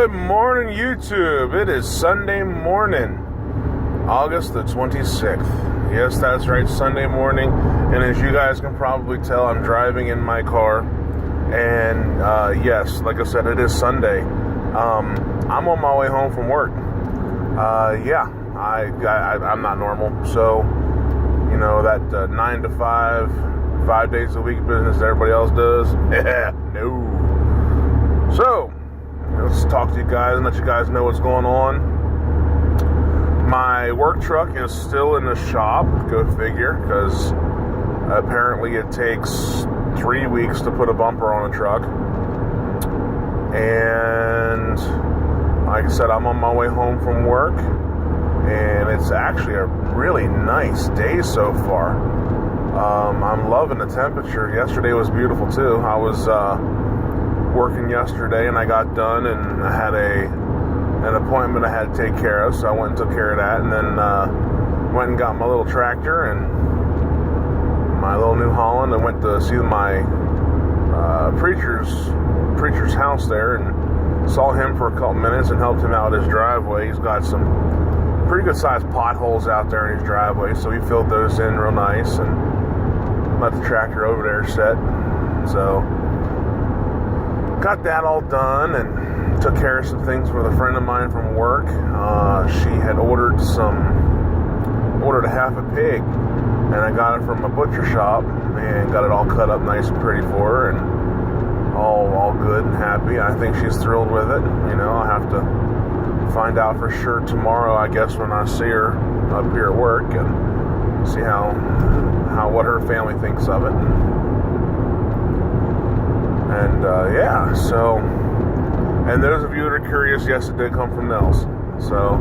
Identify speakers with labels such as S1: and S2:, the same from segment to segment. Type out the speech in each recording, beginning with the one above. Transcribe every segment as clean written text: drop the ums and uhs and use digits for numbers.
S1: Good morning, YouTube. It is Sunday morning, August the 26th. Yes, that's right, Sunday morning. And as you guys can probably tell, I'm driving in my car. And yes, like I said, it is Sunday. I'm on my way home from work. I'm not normal. So, you know, that 9 to 5 days a week business that everybody else does. No. So, let's talk to you guys and let you guys know what's going on. My work truck is still in the shop, go figure, because apparently it takes 3 weeks to put a bumper on a truck. And like I said, I'm on my way home from work, and it's actually a really nice day so far. I'm loving the temperature. Yesterday was beautiful too. I was working yesterday and I got done, and I had an appointment I had to take care of, so I went and took care of that, and then went and got my little tractor and my little New Holland and went to see my preacher's house there, and saw him for a couple minutes and helped him out with his driveway. He's got some pretty good sized potholes out there in his driveway, so he filled those in real nice and let the tractor over there set. So got that all done and took care of some things with a friend of mine from work. She had ordered a half a pig, and I got it from a butcher shop and got it all cut up nice and pretty for her, and all good and happy. I think she's thrilled with it. You know, I'll have to find out for sure tomorrow, I guess, when I see her up here at work, and see what her family thinks of it. And so, and those of you that are curious, yes, it did come from Nels. So,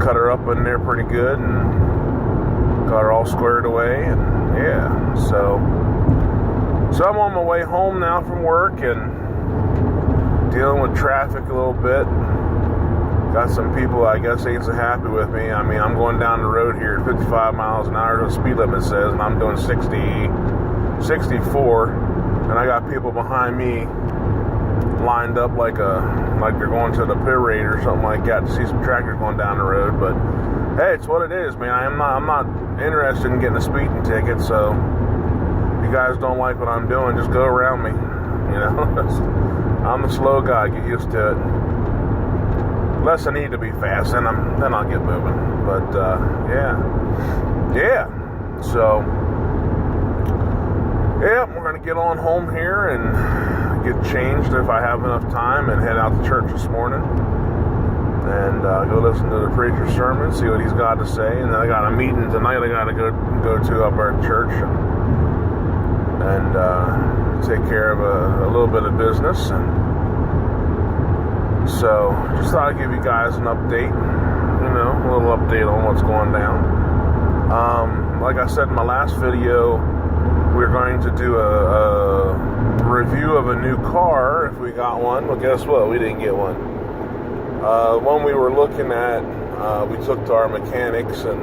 S1: cut her up in there pretty good and got her all squared away, and yeah, so I'm on my way home now from work and dealing with traffic a little bit. Got some people, I guess, ain't so happy with me. I mean, I'm going down the road here at 55 miles an hour, the speed limit says, and I'm doing 64. And I got people behind me lined up like they're going to the pit raid or something like that to see some tractors going down the road. But hey, it's what it is, man. I'm not interested in getting a speeding ticket. So if you guys don't like what I'm doing, just go around me. You know, I'm a slow guy. Get used to it. Unless I need to be fast, then I'll get moving. But yeah. So. Yeah, we're going to get on home here and get changed if I have enough time and head out to church this morning and go listen to the preacher's sermon, see what he's got to say. And then I got a meeting tonight I got to go to up at church and take care of a little bit of business. And so just thought I'd give you guys an update, you know, a little update on what's going down. Like I said in my last video, we're going to do a review of a new car if we got one. Well, guess what? We didn't get one. One we were looking at, we took to our mechanics, and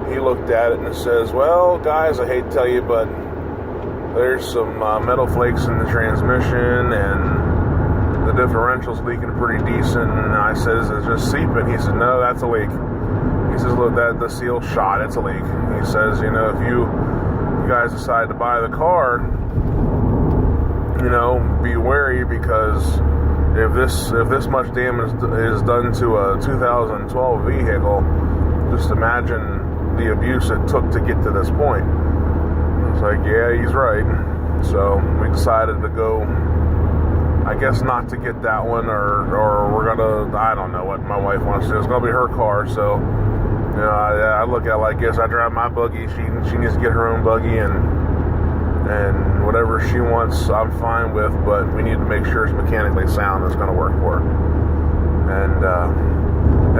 S1: he looked at it and says, well, guys, I hate to tell you, but there's some metal flakes in the transmission, and the differential's leaking pretty decent. And I says, it's just seeping. He said, no, that's a leak. He says, look, the seal shot, it's a leak. He says, you know, if you guys decide to buy the car, you know, be wary, because if this much damage is done to a 2012 vehicle, just imagine the abuse it took to get to this point. It's like, yeah, he's right. So we decided to go, I guess, not to get that one, or we're gonna, I don't know what my wife wants to do. It's gonna be her car, so you know, I look at it like this. I drive my buggy. She needs to get her own buggy, and whatever she wants, I'm fine with. But we need to make sure it's mechanically sound. It's going to work for her.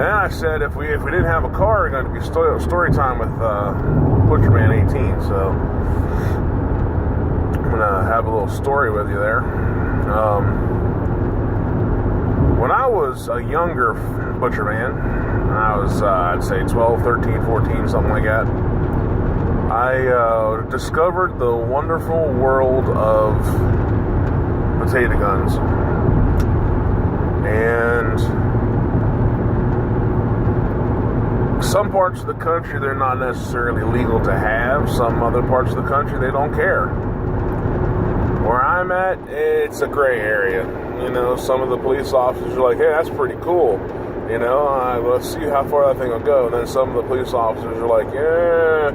S1: And I said, if we didn't have a car, we're going to be story time with Butcherman 18. So I'm going to have a little story with you there. When I was a younger Butcherman, I was, I'd say 12, 13, 14, something like that, I discovered the wonderful world of potato guns. some parts of the country, they're not necessarily legal to have. Some other parts of the country, they don't care. Where I'm at, it's a gray area. You know, some of the police officers are like, hey, that's pretty cool. You know, let's see how far that thing will go. And then some of the police officers are like, yeah,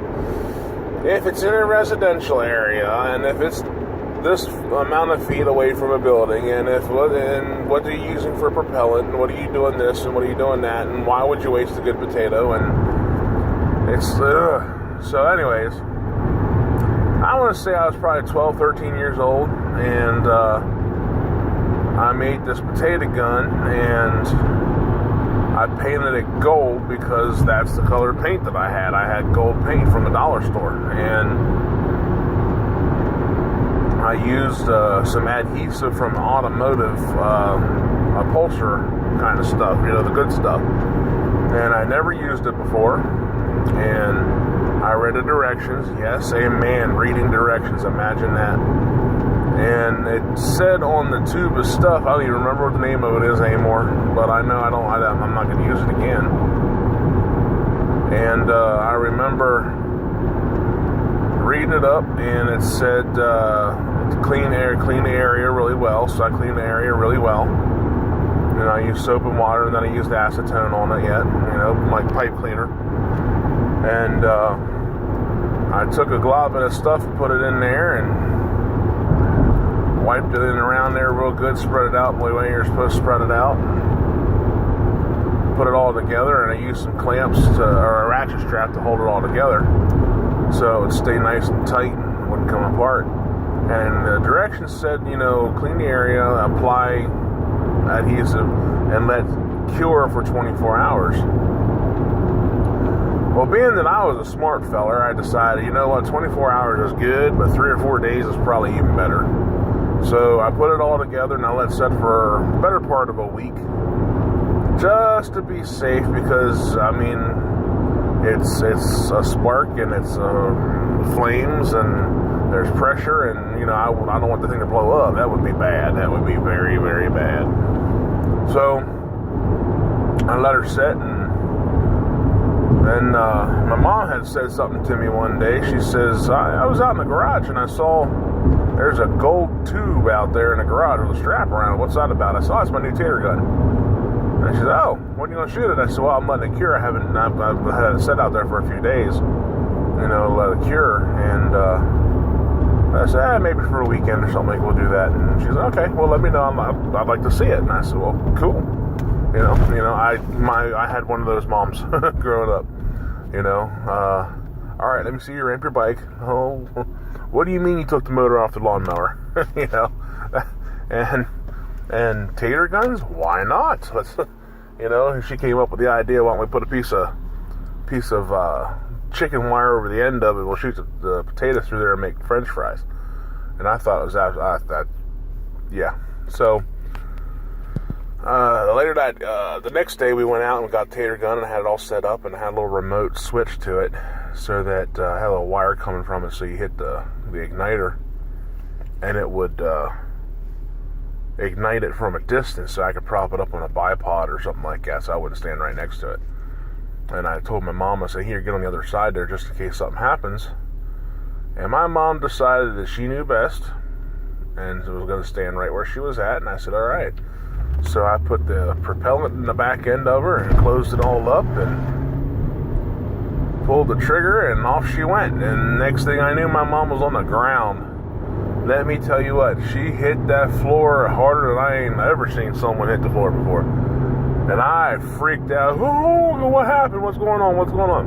S1: if it's in a residential area, and if it's this amount of feet away from a building, and what are you using for propellant, and what are you doing this, and what are you doing that, and why would you waste a good potato? And it's, so anyways, I want to say I was probably 12, 13 years old, and I made this potato gun, and I painted it gold because that's the color paint that I had. I had gold paint from the dollar store, and I used some adhesive from automotive upholsterer kind of stuff, you know, the good stuff. And I never used it before, and I read the directions. Yes, a man reading directions, imagine that. And it said on the tube of stuff, I don't even remember what the name of it is anymore, but I know I'm not going to use it again. And I remember reading it up, and it said clean the area really well. So I cleaned the area really well. And I used soap and water, and then I used acetone on it yet, you know, like pipe cleaner. And I took a glob of this stuff and put it in there, and wiped it in around there real good, spread it out the way you're supposed to spread it out, put it all together, and I used some clamps or a ratchet strap to hold it all together so it would stay nice and tight and wouldn't come apart. And the directions said, you know, clean the area, apply adhesive, and let cure for 24 hours. Well, being that I was a smart feller, I decided, you know what, 24 hours is good, but 3 or 4 days is probably even better. So I put it all together, and I let it set for the better part of a week, just to be safe, because I mean, it's a spark, and it's flames, and there's pressure, and you know, I don't want the thing to blow up. That would be bad. That would be very, very bad. So I let her set, and then my mom had said something to me one day. She says, I was out in the garage, and I saw there's a gold tube out there in the garage with a strap around it. What's that about? I saw it's my new tatergun. And she said, oh, when are you going to shoot it? I said, well, I'm letting it cure. I've had it set out there for a few days, you know, let it cure. And I said, maybe for a weekend or something, we'll do that. And she said, okay, well, let me know. I'd like to see it. And I said, well, cool. You know, I had one of those moms growing up, you know. All right, let me see you ramp your bike. Oh, what do you mean you took the motor off the lawnmower? You know, and tater guns? Why not? Let's, you know, she came up with the idea. Why don't we put a piece of chicken wire over the end of it? We'll shoot the potatoes through there and make French fries. And I thought it was that. Yeah. So later the next day we went out and we got a tater gun, and I had it all set up, and I had a little remote switch to it, so that I had a little wire coming from it, so you hit the igniter, and it would ignite it from a distance, so I could prop it up on a bipod or something like that, so I wouldn't stand right next to it. And I told my mom, I said, here, get on the other side there just in case something happens. And my mom decided that she knew best and was going to stand right where she was at, and I said, all right. So I put the propellant in the back end of her and closed it all up and pulled the trigger, and off she went. And next thing I knew, my mom was on the ground. Let me tell you what, she hit that floor harder than I ain't ever seen someone hit the floor before. And I freaked out. Oh, what happened? What's going on? What's going on?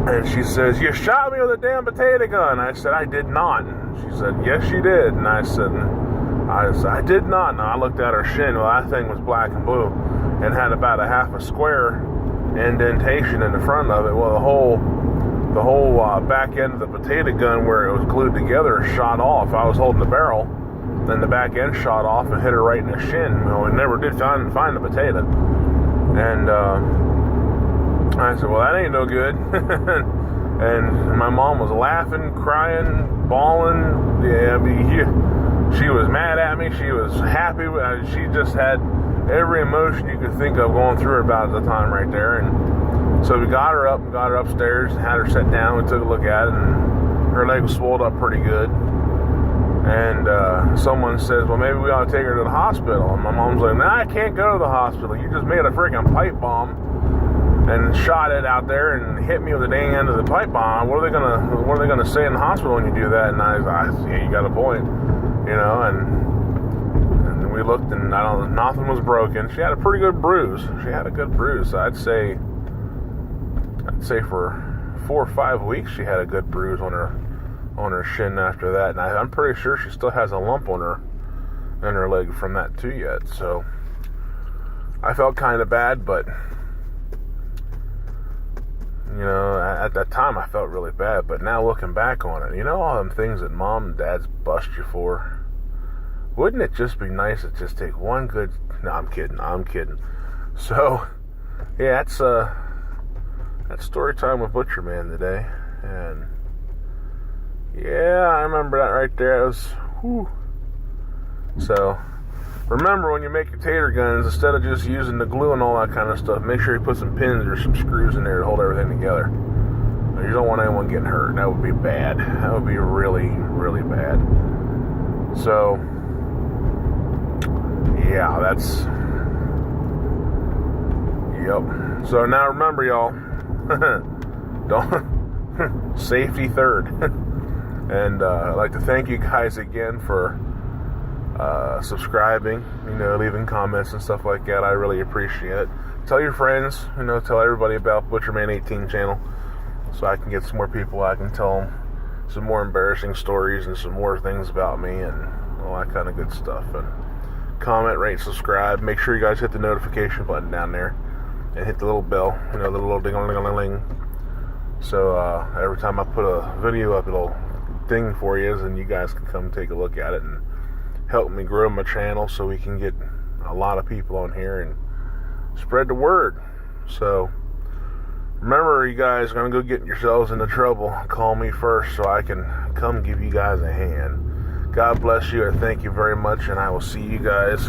S1: And she says, you shot me with a damn potato gun. I said, I did not. She said, yes, you did. And I said, I did not. And I looked at her shin. Well, that thing was black and blue and had about a half a square indentation in the front of it. Well, the whole back end of the potato gun where it was glued together shot off. I was holding the barrel, then the back end shot off and hit her right in the shin. You know, we never did find the potato. And I said, well, that ain't no good. And my mom was laughing, crying, bawling. Yeah, I mean, she was mad at me. She was happy. She just had every emotion you could think of going through her about at the time right there. And So we got her upstairs, and had her sit down. We took a look at it, and her leg was swelled up pretty good. And someone says, well, maybe we ought to take her to the hospital. And my mom's like, nah, I can't go to the hospital. You just made a freaking pipe bomb and shot it out there and hit me with the dang end of the pipe bomb. What are they gonna say in the hospital when you do that? And I yeah, you got a point, you know. And we looked, and nothing was broken. She had a pretty good bruise. I'd say for 4 or 5 weeks she had a good bruise on her shin after that, and I'm pretty sure she still has a lump on her leg from that too yet. So I felt kind of bad, but you know, at that time I felt really bad. But now looking back on it, you know, all them things that mom and dad's bust you for, wouldn't it just be nice to just take one good... No, I'm kidding. So yeah, that's story time with Butcher Man today. And yeah, I remember that right there. It was, whew. So, remember when you make your tater guns, instead of just using the glue and all that kind of stuff, make sure you put some pins or some screws in there to hold everything together. You don't want anyone getting hurt. That would be bad. That would be really, really bad. So, yeah, that's... Yep. So now remember, y'all, don't... safety third. And I'd like to thank you guys again for subscribing, you know, leaving comments and stuff like that. I really appreciate it. Tell your friends, you know, tell everybody about ButcherMan18 channel, so I can get some more people. I can tell them some more embarrassing stories and some more things about me and all that kind of good stuff. And comment, rate, subscribe. Make sure you guys hit the notification button down there and hit the little bell, you know, the little ding-a-ling-a-ling. So every time I put a video up, it'll ding for you, and you guys can come take a look at it and help me grow my channel so we can get a lot of people on here and spread the word. So remember, you guys are going to go get yourselves into trouble, call me first so I can come give you guys a hand. God bless you, and thank you very much, and I will see you guys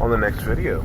S1: on the next video.